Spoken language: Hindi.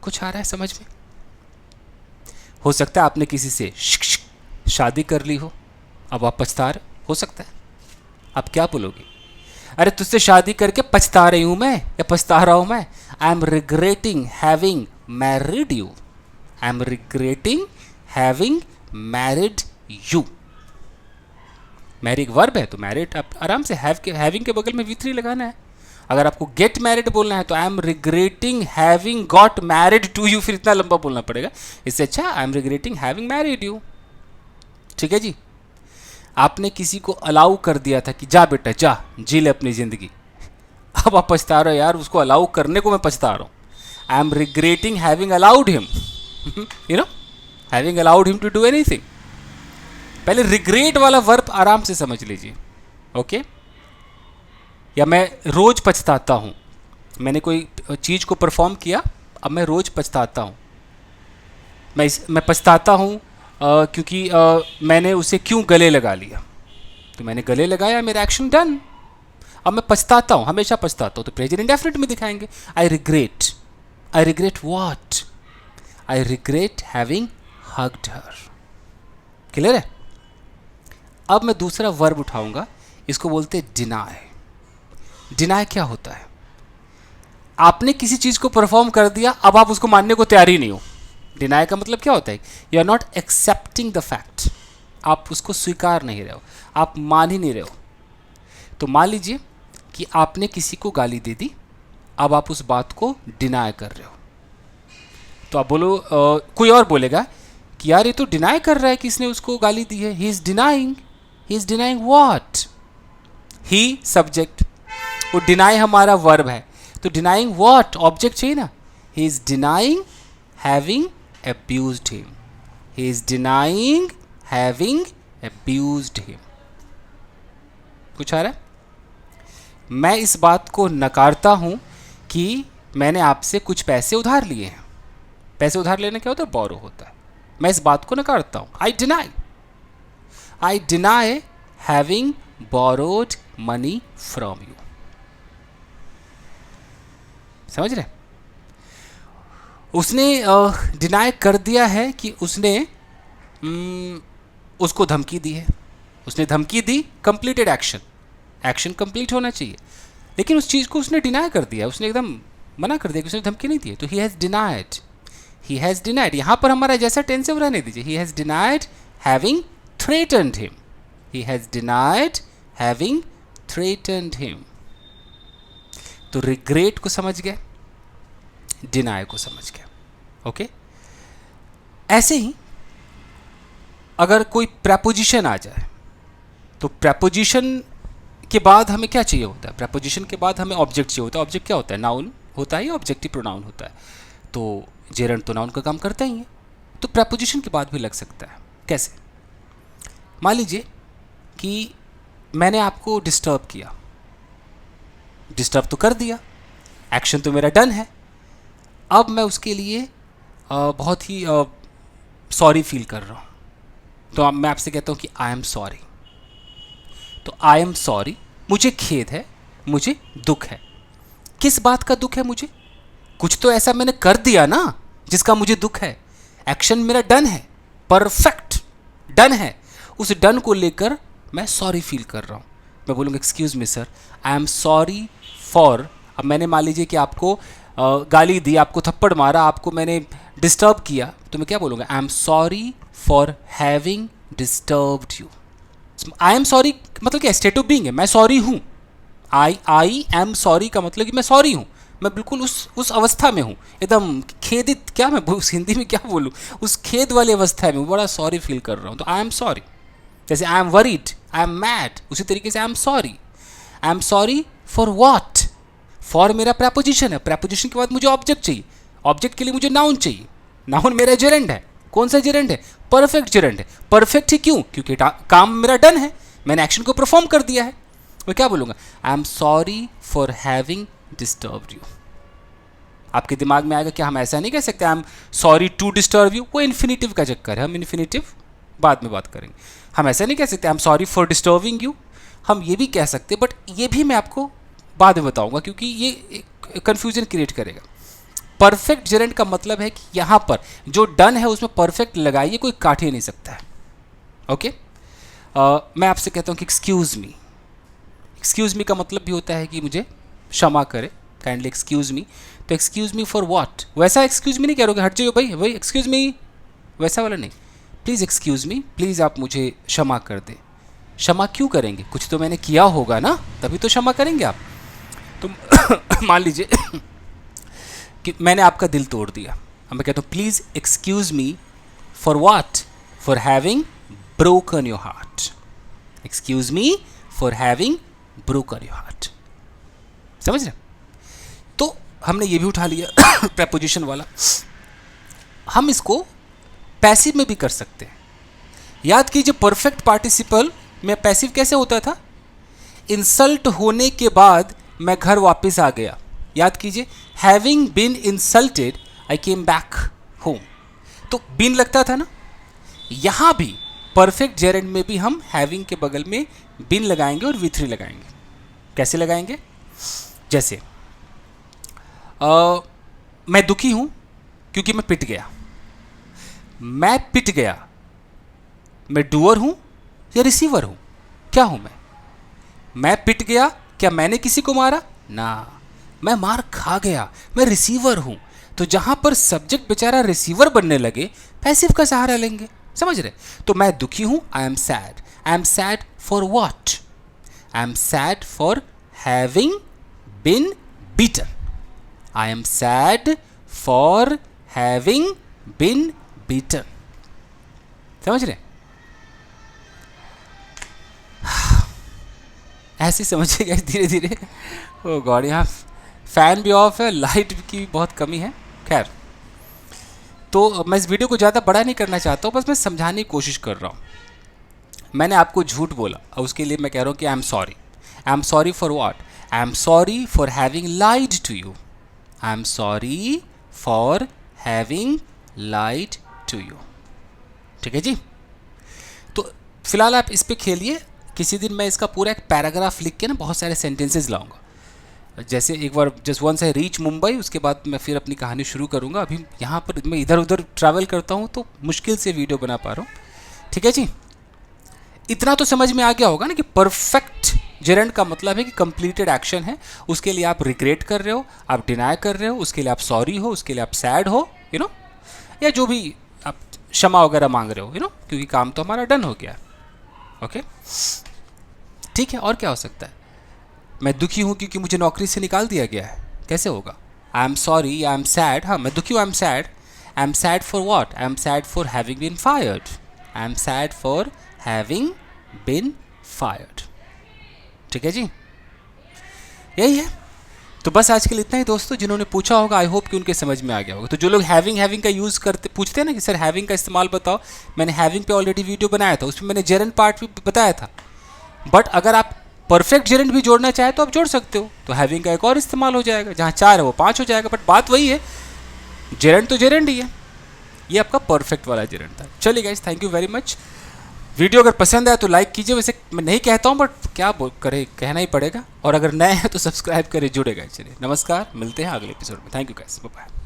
कुछ आ रहा है समझ में? हो सकता है आपने किसी से शादी कर ली हो, अब आप पछता रहे हो सकता है। आप क्या बोलोगे? अरे तुझसे शादी करके पछता रही हूं मैं या पछता रहा हूं मैं। आई am regretting having married you. I am regretting having married you. Married verb है तो मैरिड आप आराम से हैविंग के बगल में V3 लगाना है। अगर आपको गेट मैरिड बोलना है तो I am regretting having got married to you, फिर इतना लंबा बोलना पड़ेगा। इससे अच्छा I am regretting having married you. ठीक है जी। आपने किसी को अलाउ कर दिया था कि जा बेटा जा जी ले अपनी जिंदगी, अब आप पछता रहे हो यार उसको अलाउ करने को मैं पछता रहा हूँ। I am regretting having allowed him, you know, having allowed him to do anything. पहले रिग्रेट वाला वर्ब आराम से समझ लीजिए, ओके। या मैं रोज पछताता हूँ, मैंने कोई चीज़ को परफॉर्म किया, अब मैं रोज पछताता हूँ। मैं पछताता हूँ क्योंकि मैंने उसे क्यों गले लगा लिया, तो मैंने गले लगाया, मेरा एक्शन डन। अब मैं पछताता हूँ, हमेशा पछताता हूँ, तो प्रेजेंट इंडेफिनिट में दिखाएंगे। I regret what? I regret having hugged her. Clear है? अब मैं दूसरा वर्ब उठाऊंगा, इसको बोलते डिनाई। डिनाई क्या होता है? आपने किसी चीज़ को परफॉर्म कर दिया, अब आप उसको मानने को तैयार ही नहीं हो। डिनाई का मतलब क्या होता है? You are not accepting the fact. आप उसको स्वीकार नहीं रहे हो, आप मान ही नहीं रहे हो। तो मान लीजिए कि आपने किसी को गाली दे दी, अब आप उस बात को डिनाई कर रहे हो। तो आप बोलो कोई और बोलेगा कि यार ये तो डिनाई कर रहा है कि इसने उसको गाली दी है। He is denying what? He subject, वो डिनाई हमारा वर्ब है, तो डिनाइंग व्हाट ऑब्जेक्ट चाहिए ना। He is denying having abused him. He is denying having abused him. कुछ आ रहा है? मैं इस बात को नकारता हूं कि मैंने आपसे कुछ पैसे उधार लिए हैं। पैसे उधार लेना क्या होता है? बोरो होता है। मैं इस बात को नकारता हूं। I deny having borrowed money from you. समझ रहे? उसने डिनाई कर दिया है कि उसने उसको धमकी दी है। उसने धमकी दी, कंप्लीटेड एक्शन कंप्लीट होना चाहिए, लेकिन उस चीज़ को उसने डिनाई कर दिया, उसने एकदम मना कर दिया कि उसने धमकी नहीं दी है। तो ही हैज़ डिनाइड। यहाँ पर हमारा जैसा टेंस है वो रहने दीजिए। He has denied having threatened him. He has denied having threatened him. तो रिग्रेट को समझ गए, डिनाई को समझ गया, ओके। ऐसे ही अगर कोई प्रेपोजिशन आ जाए, तो प्रेपोजिशन के बाद हमें क्या चाहिए होता है? प्रेपोजिशन के बाद हमें ऑब्जेक्ट चाहिए होता है। ऑब्जेक्ट क्या होता है? नाउन होता है या ऑब्जेक्टिव प्रोनाउन होता है। तो जेरंड तो नाउन का काम करता ही है, तो प्रेपोजिशन के बाद भी लग सकता है। कैसे? मान लीजिए कि मैंने आपको डिस्टर्ब किया, डिस्टर्ब तो कर दिया, एक्शन तो मेरा डन है। अब मैं उसके लिए बहुत ही सॉरी फील कर रहा हूँ, तो अब मैं आपसे कहता हूँ कि आई एम सॉरी। तो आई एम सॉरी, मुझे खेद है, मुझे दुख है। किस बात का दुख है मुझे? कुछ तो ऐसा मैंने कर दिया ना जिसका मुझे दुख है। एक्शन मेरा डन है, परफेक्ट डन है। उस डन को लेकर मैं सॉरी फील कर रहा हूँ। मैं बोलूँगा excuse me sir, I am sorry for. अब मैंने मान लीजिए कि आपको गाली दी, आपको थप्पड़ मारा, आपको मैंने डिस्टर्ब किया, तो मैं क्या बोलूँगा? आई am sorry for having disturbed you. I am sorry मतलब क्या? स्टेट ऑफ बीइंग है, मैं सॉरी हूँ। आई एम सॉरी का मतलब कि मैं सॉरी हूँ, मैं बिल्कुल उस अवस्था में हूँ, एकदम खेदित, क्या मैं उस हिंदी में क्या बोलूँ, उस खेद वाली अवस्था में बड़ा सॉरी फील कर रहा हूँ। तो आई एम सॉरी। जैसे I am worried, I am mad, उसी तरीके से I am sorry. I am sorry for what? For मेरा प्रेपोजिशन है, प्रेपोजिशन के बाद मुझे ऑब्जेक्ट चाहिए, ऑब्जेक्ट के लिए मुझे नाउन चाहिए। नाउन मेरा जेरेंड है। कौन सा जेरेंड है? परफेक्ट जेरेंड है। परफेक्ट ही क्यों? क्योंकि काम मेरा डन है, मैंने एक्शन को परफॉर्म कर दिया है। मैं क्या बोलूँगा? आई am sorry for having disturbed you. आपके दिमाग में आएगा कि हम ऐसा नहीं कह सकते I am sorry to disturb you, वो इन्फिनेटिव का चक्कर है, हम इन्फिनेटिव बाद में बात करेंगे। हम ऐसा नहीं कह सकते I am sorry for disturbing you. हम ये भी कह सकते, बट ये भी मैं आपको बाद में बताऊंगा, क्योंकि ये कन्फ्यूजन क्रिएट करेगा। परफेक्ट जेरेंड का मतलब है कि यहाँ पर जो डन है उसमें परफेक्ट लगाइए, कोई काट ही नहीं सकता है। ओके मैं आपसे कहता हूँ कि एक्सक्यूज़ मी। एक्सक्यूज़ मी का मतलब भी होता है कि मुझे क्षमा करे, काइंडली एक्सक्यूज़ मी। तो एक्सक्यूज़ मी फॉर व्हाट, वैसा एक्सक्यूज़ मी नहीं कह रहे हो कि हट जाइए भाई भाई एक्सक्यूज़ मी, वैसा वाला नहीं। प्लीज़ एक्सक्यूज़ मी, प्लीज़ आप मुझे क्षमा कर दें। क्षमा क्यों करेंगे, कुछ तो मैंने किया होगा ना, तभी तो क्षमा करेंगे आप। तो मान लीजिए कि मैंने आपका दिल तोड़ दिया, अब मैं कहता हूँ please excuse me for what, for having broken your heart. Excuse me for having broken your heart. समझ रहे? तो हमने ये भी उठा लिया प्रेपोजिशन वाला। हम इसको पैसिव में भी कर सकते हैं। याद कीजिए परफेक्ट पार्टिसिपल में पैसिव कैसे होता था, इंसल्ट होने के बाद मैं घर वापस आ गया। याद कीजिए, having been insulted I came back home. तो बीन लगता था ना, यहां भी परफेक्ट जेरेंड में भी हम हैविंग के बगल में बीन लगाएंगे और V3 लगाएंगे। कैसे लगाएंगे, जैसे मैं दुखी हूं क्योंकि मैं पिट गया। मैं पिट गया, मैं डूअर हूं या रिसीवर हूं, क्या हूं मैं पिट गया, क्या मैंने किसी को मारा ना, मैं मार खा गया, मैं रिसीवर हूं। तो जहां पर सब्जेक्ट बेचारा रिसीवर बनने लगे, पैसिव का सहारा लेंगे। समझ रहे? तो मैं दुखी हूं, I am sad. I am sad for what, I am sad for having been beaten. I am sad for having been beaten. समझ रहे? ऐसे समझिएगा धीरे धीरे। ओ गॉड, यहाँ फैन भी ऑफ है, लाइट की बहुत कमी है। खैर, तो मैं इस वीडियो को ज़्यादा बड़ा नहीं करना चाहता हूँ, बस मैं समझाने की कोशिश कर रहा हूँ। मैंने आपको झूठ बोला और उसके लिए मैं कह रहा हूँ कि I am sorry. I am sorry for what, I am sorry for having lied to you. I am sorry for having lied to you. ठीक है जी? तो फिलहाल आप इस पे खेलिए। किसी दिन मैं इसका पूरा एक पैराग्राफ लिख के ना बहुत सारे सेंटेंसेस लाऊंगा। जैसे एक बार just once I reach Mumbai, उसके बाद मैं फिर अपनी कहानी शुरू करूंगा। अभी यहाँ पर मैं इधर उधर ट्रैवल करता हूँ तो मुश्किल से वीडियो बना पा रहा हूँ। ठीक है जी? इतना तो समझ में आ गया होगा ना कि परफेक्ट जेरेंड का मतलब है कि कंप्लीटेड एक्शन है, उसके लिए आप रिग्रेट कर रहे हो, आप डिनाई कर रहे हो, उसके लिए आप सॉरी हो, उसके लिए आप सैड हो, यू नो, या जो भी आप क्षमा वगैरह मांग रहे हो, यू नो, क्योंकि काम तो हमारा डन हो गया। ओके, ठीक है। और क्या हो सकता है? मैं दुखी हूँ क्योंकि मुझे नौकरी से निकाल दिया गया है, कैसे होगा? I am sorry, I am sad. हाँ, मैं दुखी हूँ, I am sad. I am sad for what? I am sad for having been fired. I am sad for having been fired. ठीक है जी? यही है। तो बस आज के लिए इतना ही दोस्तों। जिन्होंने पूछा होगा, आई होप कि उनके समझ में आ गया होगा। तो जो लोग हैविंग का यूज़ करते पूछते हैं ना कि सर हैविंग का इस्तेमाल बताओ, मैंने हैविंग पे ऑलरेडी वीडियो बनाया था, उसमें मैंने जेरेंड पार्ट भी बताया था। बट अगर आप परफेक्ट जेरेंड भी जोड़ना चाहे तो आप जोड़ सकते हो, तो हैविंग का एक और इस्तेमाल हो जाएगा। जहाँ 4 है वो 5 हो जाएगा। बट बात वही है, जेरेंड तो जेरेंड ही है। ये आपका परफेक्ट वाला जेरेंड था। चलिए guys, thank you very much. Video अगर पसंद आया तो लाइक कीजिए। वैसे मैं नहीं कहता हूँ, बट क्या करे, कहना ही पड़ेगा। और अगर नए हैं तो सब्सक्राइब करें, जुड़े गए। चलिए, नमस्कार, मिलते हैं अगले एपिसोड में। Thank you guys, bye bye.